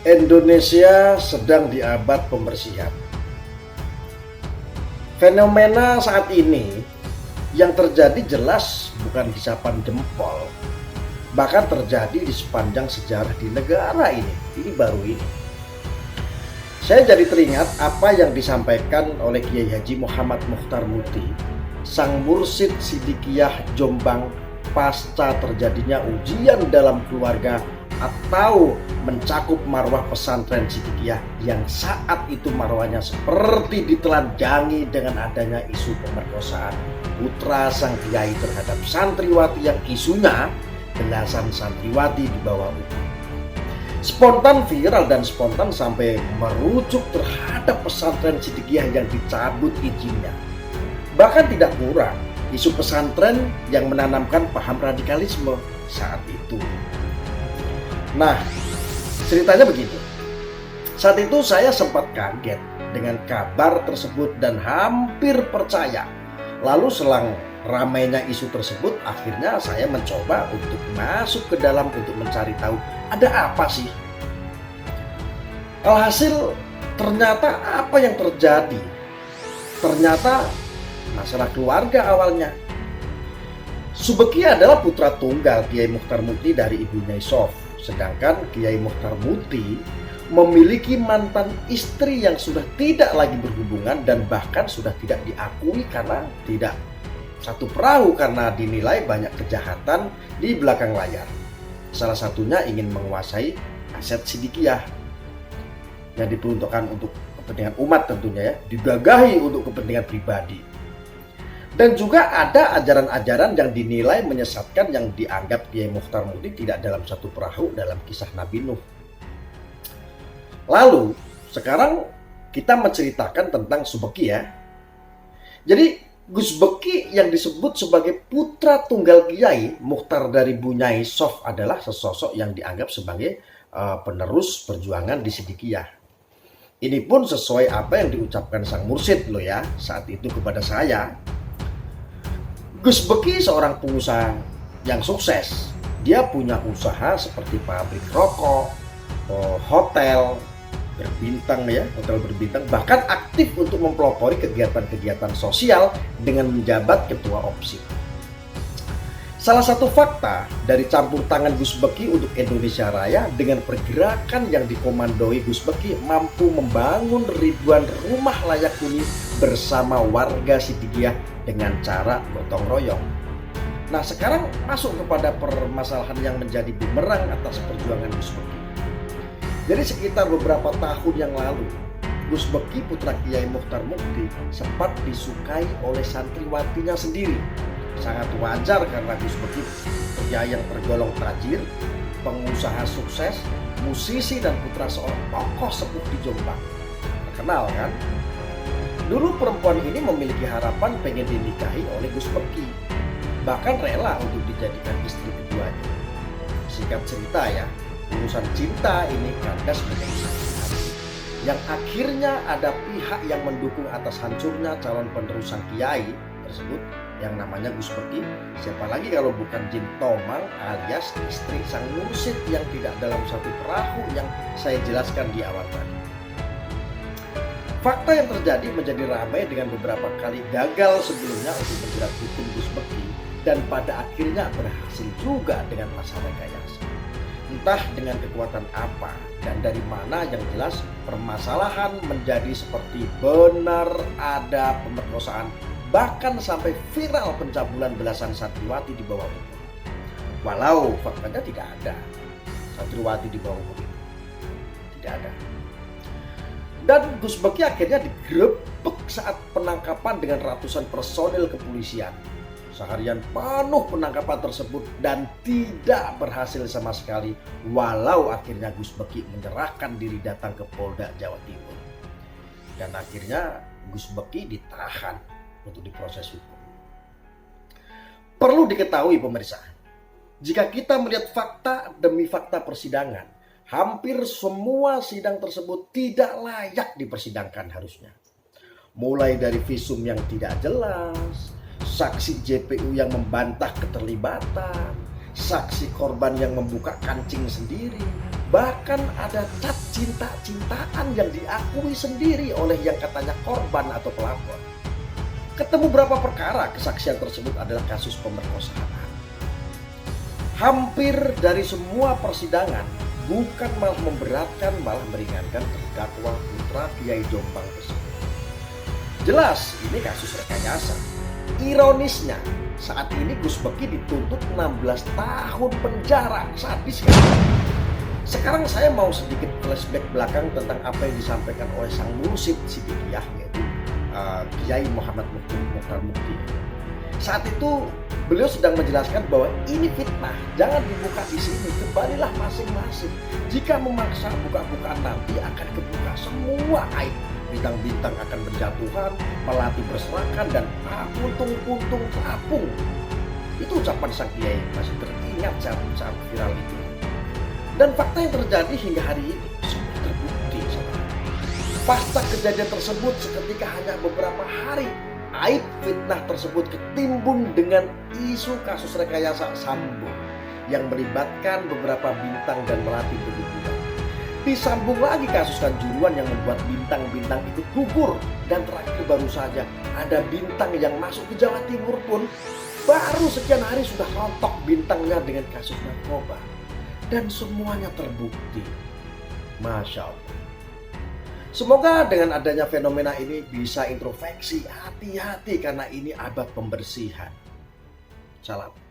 Indonesia sedang di abad pembersihan. Fenomena saat ini yang terjadi jelas bukan hisapan jempol, bahkan terjadi di sepanjang sejarah di negara ini. Ini baru ini. Saya jadi teringat apa yang disampaikan oleh Kiai Haji Muhammad Mukhtar Muti, sang mursyid Sidikiyah Jombang pasca terjadinya ujian dalam keluarga atau mencakup marwah pesantren Sidikiyah yang saat itu marwahnya seperti ditelanjangi dengan adanya isu pemerkosaan putra sang kiai terhadap santriwati yang isunya belasan santriwati di bawah umur. Spontan viral dan spontan sampai merujuk terhadap pesantren Sidikiyah yang dicabut izinnya. Bahkan tidak kurang isu pesantren yang menanamkan paham radikalisme saat itu. Nah, ceritanya begini. Saat itu saya sempat kaget dengan kabar tersebut dan hampir percaya. Lalu selang ramainya isu tersebut, akhirnya saya mencoba untuk masuk ke dalam untuk mencari tahu ada apa sih. Alhasil ternyata apa yang terjadi? Ternyata masalah keluarga awalnya. Subeki adalah putra tunggal Kiai Mukhtar Muti dari Ibu Nyai Sof. Sedangkan Kiai Mukhtar Muti memiliki mantan istri yang sudah tidak lagi berhubungan dan bahkan sudah tidak diakui karena tidak satu perahu karena dinilai banyak kejahatan di belakang layar. Salah satunya ingin menguasai aset Sidikiyah yang diperuntukkan untuk kepentingan umat tentunya ya, digagahi untuk kepentingan pribadi. Dan juga ada ajaran-ajaran yang dinilai menyesatkan yang dianggap Kiai Mukhtar Muti tidak dalam satu perahu dalam kisah Nabi Nuh. Lalu sekarang kita menceritakan tentang Subeki ya. Jadi Gus Beki yang disebut sebagai putra tunggal Kiai Mukhtar dari Bunyai Sof adalah sesosok yang dianggap sebagai penerus perjuangan di Sidikiyah. Ini pun sesuai apa yang diucapkan sang mursyid loh ya saat itu kepada saya. Gus Beki seorang pengusaha yang sukses. Dia punya usaha seperti pabrik rokok, hotel berbintang ya, hotel berbintang, bahkan aktif untuk mempelopori kegiatan-kegiatan sosial dengan menjabat ketua OPSI. Salah satu fakta dari campur tangan Gus Beki untuk Indonesia Raya dengan pergerakan yang dikomandoi Gus Beki mampu membangun ribuan rumah layak huni bersama warga Sidikiyah dengan cara gotong royong. Nah sekarang masuk kepada permasalahan yang menjadi bumerang atas perjuangan Gus Beki. Jadi sekitar beberapa tahun yang lalu, Gus Beki putra Kiai Mukhtar Muti sempat disukai oleh santriwatinya sendiri. Sangat wajar karena Gus Beki pria yang tergolong tajir, pengusaha sukses, musisi dan putra seorang tokoh sepuh di Jombang. Terkenal kan? Dulu perempuan ini memiliki harapan pengen dinikahi oleh Gus Beki, bahkan rela untuk dijadikan istri keduanya. Singkat cerita ya, urusan cinta ini kandas menjadi sakit yang akhirnya ada pihak yang mendukung atas hancurnya calon penerus sang kiai tersebut yang namanya Gus Beki. Siapa lagi kalau bukan Jin Tomang alias istri sang mursyid yang tidak dalam satu perahu yang saya jelaskan di awal tadi. Fakta yang terjadi menjadi ramai dengan beberapa kali gagal sebelumnya untuk menjerat hukum Gus Beki dan pada akhirnya berhasil juga dengan masa rekayasa. Entah dengan kekuatan apa dan dari mana, yang jelas permasalahan menjadi seperti benar ada pemerkosaan, bahkan sampai viral pencabulan belasan santriwati di bawah umur. Walau faktanya tidak ada santriwati di bawah umur itu, tidak ada. Dan Gus Beki akhirnya digerebek saat penangkapan dengan ratusan personil kepolisian. Seharian penuh penangkapan tersebut dan tidak berhasil sama sekali. Walau akhirnya Gus Beki menyerahkan diri datang ke Polda Jawa Timur. Dan akhirnya Gus Beki ditahan untuk diproses hukum. Perlu diketahui pemirsa, jika kita melihat fakta demi fakta persidangan, hampir semua sidang tersebut tidak layak dipersidangkan harusnya. Mulai dari visum yang tidak jelas, saksi JPU yang membantah keterlibatan, saksi korban yang membuka kancing sendiri, Bahkan ada cat cinta-cintaan yang diakui sendiri oleh yang katanya korban atau pelapor. Ketemu berapa perkara kesaksian tersebut adalah kasus pemerkosaan. Hampir dari semua persidangan bukan malah memberatkan, malah meringankan terdakwa putra Kiai Jombang tersebut. Jelas ini kasus rekayasa. Ironisnya, saat ini Gus Beki dituntut 16 tahun penjara. Sadis kan? Sekarang saya mau sedikit flashback belakang tentang apa yang disampaikan oleh sang mursyid Sidikiyah, yaitu Kiai Muhammad Mukhtar Mukti. Saat itu beliau sedang menjelaskan bahwa ini fitnah, jangan dibuka di sini, kembalilah masing-masing. Jika memaksa buka-bukaan nanti akan kebuka semua aib. Bintang-bintang akan berjatuhan, melati berserakan, dan puntung-puntung terapung. Itu ucapan sang Kiai, masih teringat saat viral itu. Dan fakta yang terjadi hingga hari ini semua terbukti. Pasca kejadian tersebut seketika hanya beberapa hari, aib fitnah tersebut ketimbun dengan isu kasus rekayasa Sambo yang melibatkan beberapa bintang dan melati berhubungan. Disambung lagi kasus Kanjuruhan yang membuat bintang-bintang ikut gugur. Dan terakhir baru saja ada bintang yang masuk ke Jawa Timur pun baru sekian hari sudah rontok bintangnya dengan kasus narkoba. Dan semuanya terbukti. Masya Allah. Semoga dengan adanya fenomena ini bisa introspeksi, hati-hati karena ini abad pembersihan. Salam.